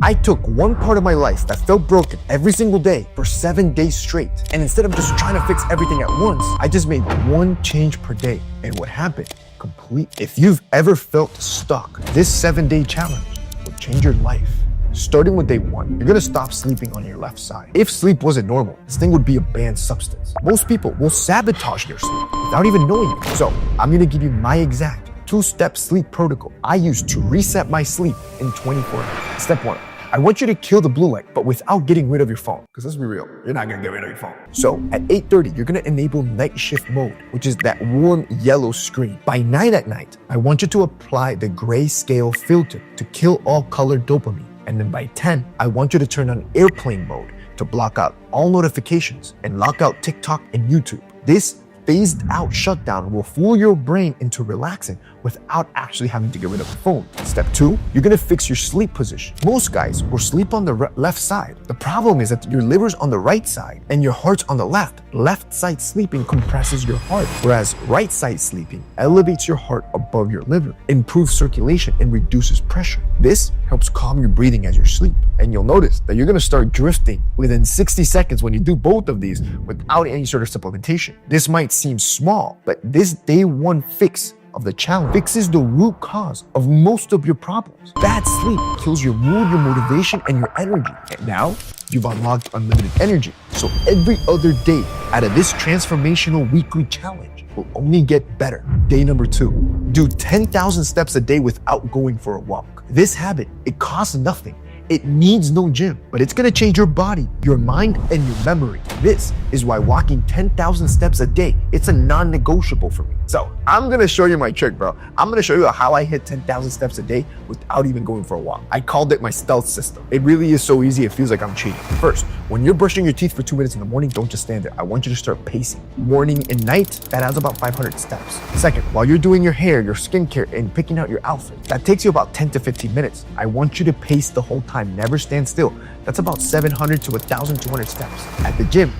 I took one part of my life that felt broken every single day for 7 days straight. And instead of just trying to fix everything at once, I just made one change per day. And what happened? Complete. If you've ever felt stuck, this 7-day challenge will change your life. Starting with day 1, you're gonna stop sleeping on your left side. If sleep wasn't normal, this thing would be a banned substance. Most people will sabotage their sleep without even knowing it. So I'm gonna give you my exact 2-step sleep protocol I use to reset my sleep in 24 hours. Step 1. I want you to kill the blue light, but without getting rid of your phone. Because let's be real, you're not gonna get rid of your phone. So at 8:30, you're gonna enable night shift mode, which is that warm yellow screen. By at night, I want you to apply the grayscale filter to kill all colored dopamine. And then by 10, I want you to turn on airplane mode to block out all notifications and lock out TikTok and YouTube. This phased out shutdown will fool your brain into relaxing without actually having to get rid of the phone. Step 2, you're gonna fix your sleep position. Most guys will sleep on the left side. The problem is that your liver's on the right side and your heart's on the left. Left side sleeping compresses your heart, whereas right side sleeping elevates your heart above your liver, improves circulation, and reduces pressure. This helps calm your breathing as you sleep. And you'll notice that you're gonna start drifting within 60 seconds when you do both of these without any sort of supplementation. This might seem small, but this day 1 fix of the challenge fixes the root cause of most of your problems. Bad sleep kills your mood, your motivation, and your energy. And now you've unlocked unlimited energy. So every other day out of this transformational weekly challenge will only get better. Day number 2, do 10,000 steps a day without going for a walk. This habit, it costs nothing. It needs no gym, but it's gonna change your body, your mind, and your memory. This is why walking 10,000 steps a day, it's a non-negotiable for me. So I'm gonna show you my trick, bro. I'm gonna show you how I hit 10,000 steps a day without even going for a walk. I called it my stealth system. It really is so easy, it feels like I'm cheating. First, when you're brushing your teeth for 2 minutes in the morning, don't just stand there. I want you to start pacing. Morning and night, that adds about 500 steps. Second, while you're doing your hair, your skincare, and picking out your outfit, that takes you about 10 to 15 minutes. I want you to pace the whole time, never stand still. That's about 700 to 1,200 steps. At the gym,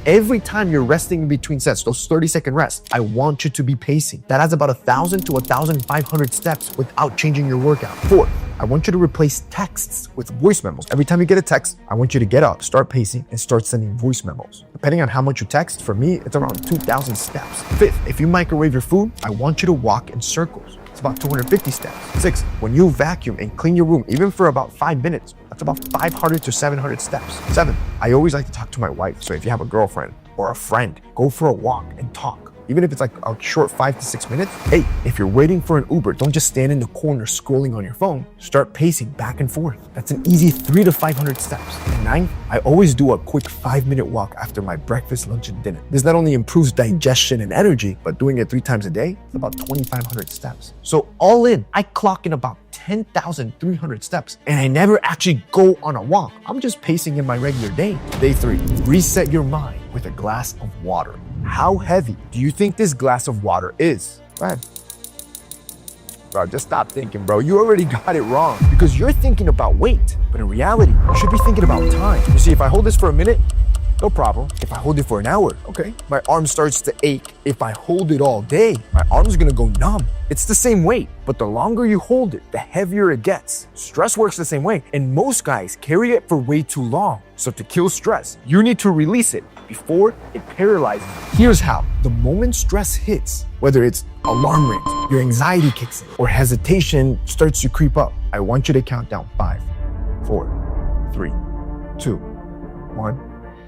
every time you're resting in between sets, those 30-second rests, I want you to be pacing. That adds about 1,000 to 1,500 steps without changing your workout. Fourth, I want you to replace texts with voice memos. Every time you get a text, I want you to get up, start pacing, and start sending voice memos. Depending on how much you text, for me, it's around 2,000 steps. Fifth, if you microwave your food, I want you to walk in circles. It's about 250 steps. Sixth, when you vacuum and clean your room, even for about 5 minutes, that's about 500 to 700 steps. Seventh, I always like to talk to my wife. So if you have a girlfriend or a friend, go for a walk and talk. Even if it's like a short 5 to 6 minutes. 8, if you're waiting for an Uber, don't just stand in the corner scrolling on your phone. Start pacing back and forth. That's an easy 300 to 500 steps. And 9, I always do a quick 5-minute walk after my breakfast, lunch, and dinner. This not only improves digestion and energy, but doing it 3 times a day, it's about 2,500 steps. So all in, I clock in about 10,300 steps, and I never actually go on a walk. I'm just pacing in my regular day. Day 3, reset your mind with a glass of water. How heavy do you think this glass of water is? Go ahead. Bro, just stop thinking, bro. You already got it wrong because you're thinking about weight, but in reality, you should be thinking about time. You see, if I hold this for a minute, no problem. If I hold it for an hour, okay, my arm starts to ache. If I hold it all day, my arm's gonna go numb. It's the same weight, but the longer you hold it, the heavier it gets. Stress works the same way, and most guys carry it for way too long. So to kill stress, you need to release it before it paralyzes you. Here's how. The moment stress hits, whether it's alarm rings, your anxiety kicks in, or hesitation starts to creep up, I want you to count down 5, 4, 3, 2, 1,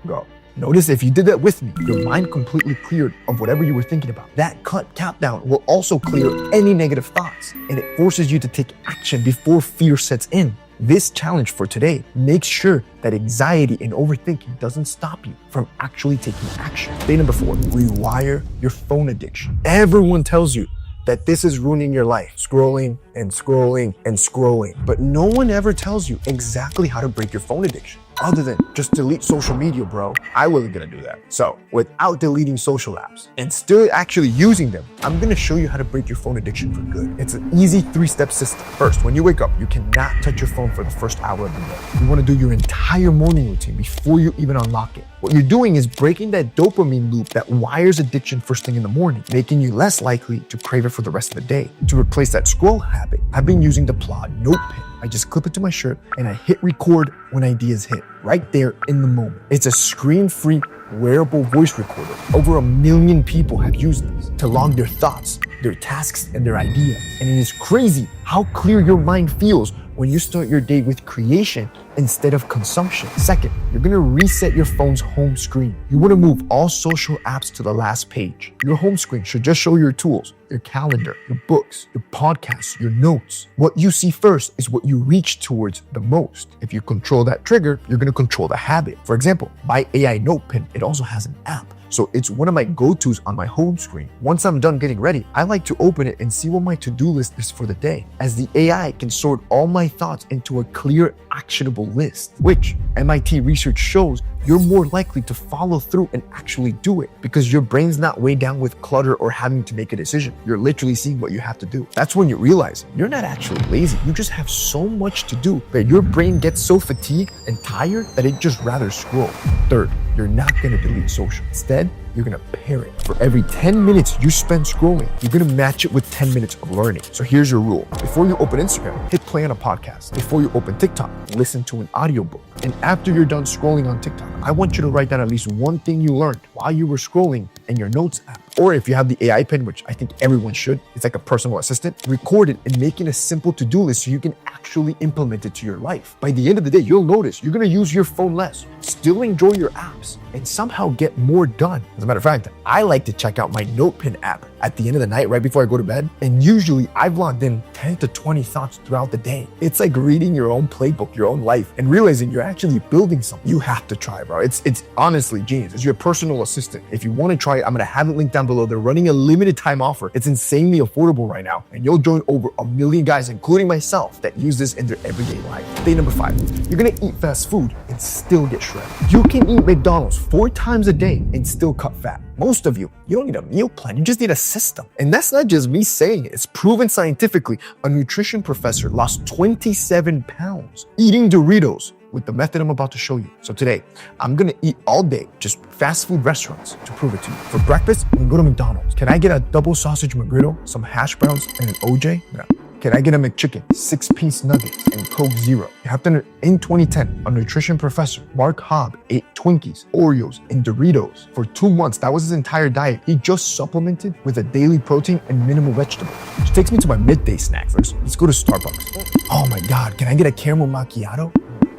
go. Notice if you did that with me, your mind completely cleared of whatever you were thinking about. That countdown will also clear any negative thoughts, and it forces you to take action before fear sets in. This challenge for today makes sure that anxiety and overthinking doesn't stop you from actually taking action. Day number 4, rewire your phone addiction. Everyone tells you that this is ruining your life, scrolling and scrolling and scrolling, but no one ever tells you exactly how to break your phone addiction. Other than just delete social media, bro. I wasn't gonna do that. So without deleting social apps and still actually using them, I'm gonna show you how to break your phone addiction for good. It's an easy 3-step system. First, when you wake up, you cannot touch your phone for the first hour of the day. You wanna do your entire morning routine before you even unlock it. What you're doing is breaking that dopamine loop that wires addiction first thing in the morning, making you less likely to crave it for the rest of the day. To replace that scroll habit, I've been using the Plod Note Pen. I just clip it to my shirt and I hit record when ideas hit, right there in the moment. It's a screen-free wearable voice recorder. Over 1 million people have used this to log their thoughts, their tasks, and their ideas. And it is crazy how clear your mind feels when you start your day with creation instead of consumption. Second, you're gonna reset your phone's home screen. You wanna move all social apps to the last page. Your home screen should just show your tools, your calendar, your books, your podcasts, your notes. What you see first is what you reach towards the most. If you control that trigger, you're gonna control the habit. For example, my AI note pen, it also has an app. So it's one of my go-tos on my home screen. Once I'm done getting ready, I like to open it and see what my to-do list is for the day, as the AI can sort all my thoughts into a clear, actionable list, which MIT research shows you're more likely to follow through and actually do it because your brain's not weighed down with clutter or having to make a decision. You're literally seeing what you have to do. That's when you realize you're not actually lazy. You just have so much to do that your brain gets so fatigued and tired that it just rather scroll. Third, you're not gonna delete social. Instead, you're gonna pair it. For every 10 minutes you spend scrolling, you're gonna match it with 10 minutes of learning. So here's your rule. Before you open Instagram, hit play on a podcast. Before you open TikTok, listen to an audiobook. And after you're done scrolling on TikTok, I want you to write down at least one thing you learned while you were scrolling in your notes app. Or if you have the AI pen, which I think everyone should, it's like a personal assistant, record it and make it a simple to-do list so you can actually implement it to your life. By the end of the day, you'll notice you're gonna use your phone less, still enjoy your apps, and somehow get more done. As a matter of fact, I like to check out my NotePen app at the end of the night, right before I go to bed. And usually I've logged in 10 to 20 thoughts throughout the day. It's like reading your own playbook, your own life, and realizing you're actually building something. You have to try, bro. It's honestly genius. It's your personal assistant. If you want to try it, I'm gonna have it linked down below. They're running a limited time offer. It's insanely affordable right now. And you'll join over 1 million guys, including myself, that use this in their everyday life. Day number 5, you're gonna eat fast food and still get shredded. You can eat McDonald's 4 times a day and still cut fat. Most of you don't need a meal plan, you just need a system. And that's not just me saying it, it's proven scientifically. A nutrition professor lost 27 pounds eating Doritos with the method I'm about to show you. So today, I'm gonna eat all day, just fast food restaurants to prove it to you. For breakfast, I'm gonna go to McDonald's. Can I get a double sausage McGriddle, some hash browns, and an OJ? No. Can I get a McChicken, 6-piece nuggets, and Coke Zero? You have to, in 2010, a nutrition professor, Mark Hobb, ate Twinkies, Oreos, and Doritos for 2 months. That was his entire diet. He just supplemented with a daily protein and minimal vegetables. Which takes me to my midday snack first. Let's go to Starbucks. Oh my God, can I get a caramel macchiato?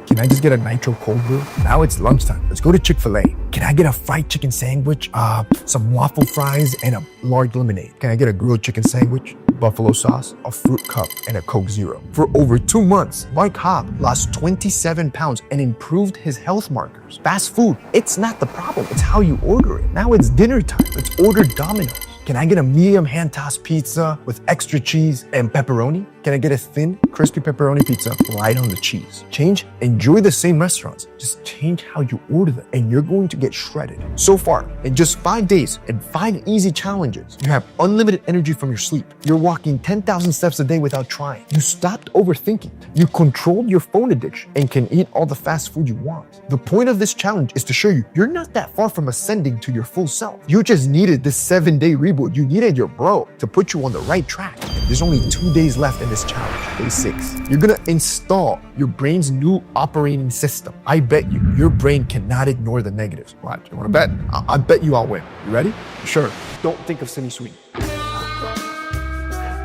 Can I just get a nitro cold brew? Now it's lunchtime. Let's go to Chick-fil-A. Can I get a fried chicken sandwich, some waffle fries, and a large lemonade? Can I get a grilled chicken sandwich, buffalo sauce, a fruit cup, and a Coke Zero? For over 2 months, Mark Hobb lost 27 pounds and improved his health markers. Fast food, it's not the problem. It's how you order it. Now it's dinner time. Let's order Domino's. Can I get a medium hand-tossed pizza with extra cheese and pepperoni? Can I get a thin, crispy pepperoni pizza light on the cheese? Enjoy the same restaurants, just change how you order them and you're going to get shredded. So far, in just 5 days and 5 easy challenges, you have unlimited energy from your sleep. You're walking 10,000 steps a day without trying. You stopped overthinking. You controlled your phone addiction and can eat all the fast food you want. The point of this challenge is to show you you're not that far from ascending to your full self. You just needed this 7-day reboot. You needed your bro to put you on the right track. And there's only 2 days left in this challenge. Day 6. You're gonna install your brain's new operating system. I bet you, your brain cannot ignore the negatives. Watch, you wanna bet? I bet you I'll win. You ready? Sure. Don't think of Simi Sweet.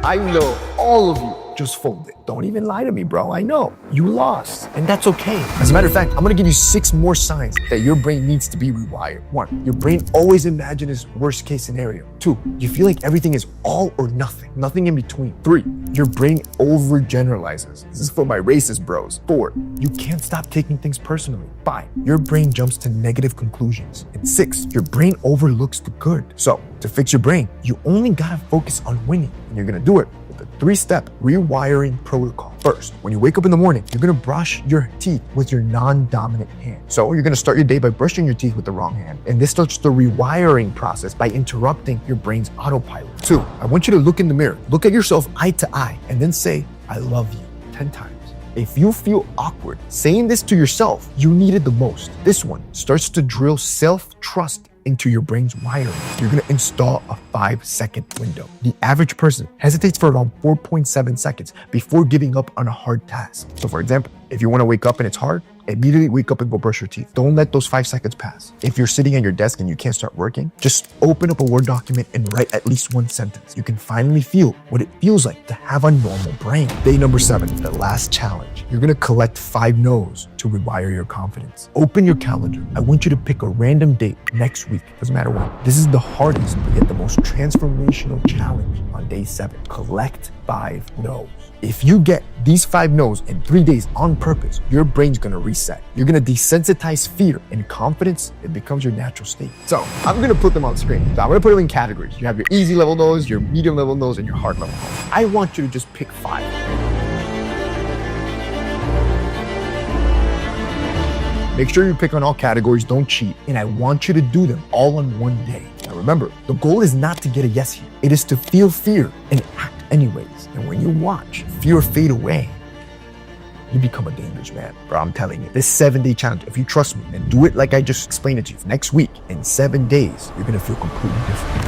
I know all of you just folded. Don't even lie to me, bro. I know. You lost. And that's okay. As a matter of fact, I'm gonna give you 6 more signs that your brain needs to be rewired. 1, your brain always imagines worst case scenario. 2, you feel like everything is all or nothing. Nothing in between. 3, your brain overgeneralizes. This is for my racist bros. 4, you can't stop taking things personally. 5, your brain jumps to negative conclusions. And 6, your brain overlooks the good. So, to fix your brain, you only gotta focus on winning. And you're gonna do it with a 3-step rewiring protocol. First, when you wake up in the morning, you're gonna brush your teeth with your non-dominant hand. So you're gonna start your day by brushing your teeth with the wrong hand. And this starts the rewiring process by interrupting your brain's autopilot. 2, I want you to look in the mirror, look at yourself eye to eye, and then say, I love you 10 times. If you feel awkward saying this to yourself, you need it the most. This one starts to drill self-trust into your brain's wiring. You're gonna install a 5-second window. The average person hesitates for around 4.7 seconds before giving up on a hard task. So for example, if you wanna wake up and it's hard, immediately wake up and go brush your teeth. Don't let those 5 seconds pass. If you're sitting at your desk and you can't start working, just open up a Word document and write at least one sentence. You can finally feel what it feels like to have a normal brain. Day number 7, the last challenge. You're gonna collect 5 no's to rewire your confidence. Open your calendar. I want you to pick a random date next week. Doesn't matter when. This is the hardest, but yet the most transformational challenge on day 7. Collect 5 no's. If you get these 5 no's in 3 days on purpose, your brain's gonna reset. You're gonna desensitize fear, and confidence, it becomes your natural state. So I'm gonna put them on screen. So I'm gonna put them in categories. You have your easy level no's, your medium level no's, and your hard level no's. I want you to just pick 5. Make sure you pick on all categories, don't cheat, and I want you to do them all on one day. Now remember, the goal is not to get a yes here. It is to feel fear and act anyways. And when you watch fear fade away, you become a dangerous man. Bro, I'm telling you, this 7-day challenge, if you trust me and do it like I just explained it to you, next week, in 7 days, you're gonna feel completely different.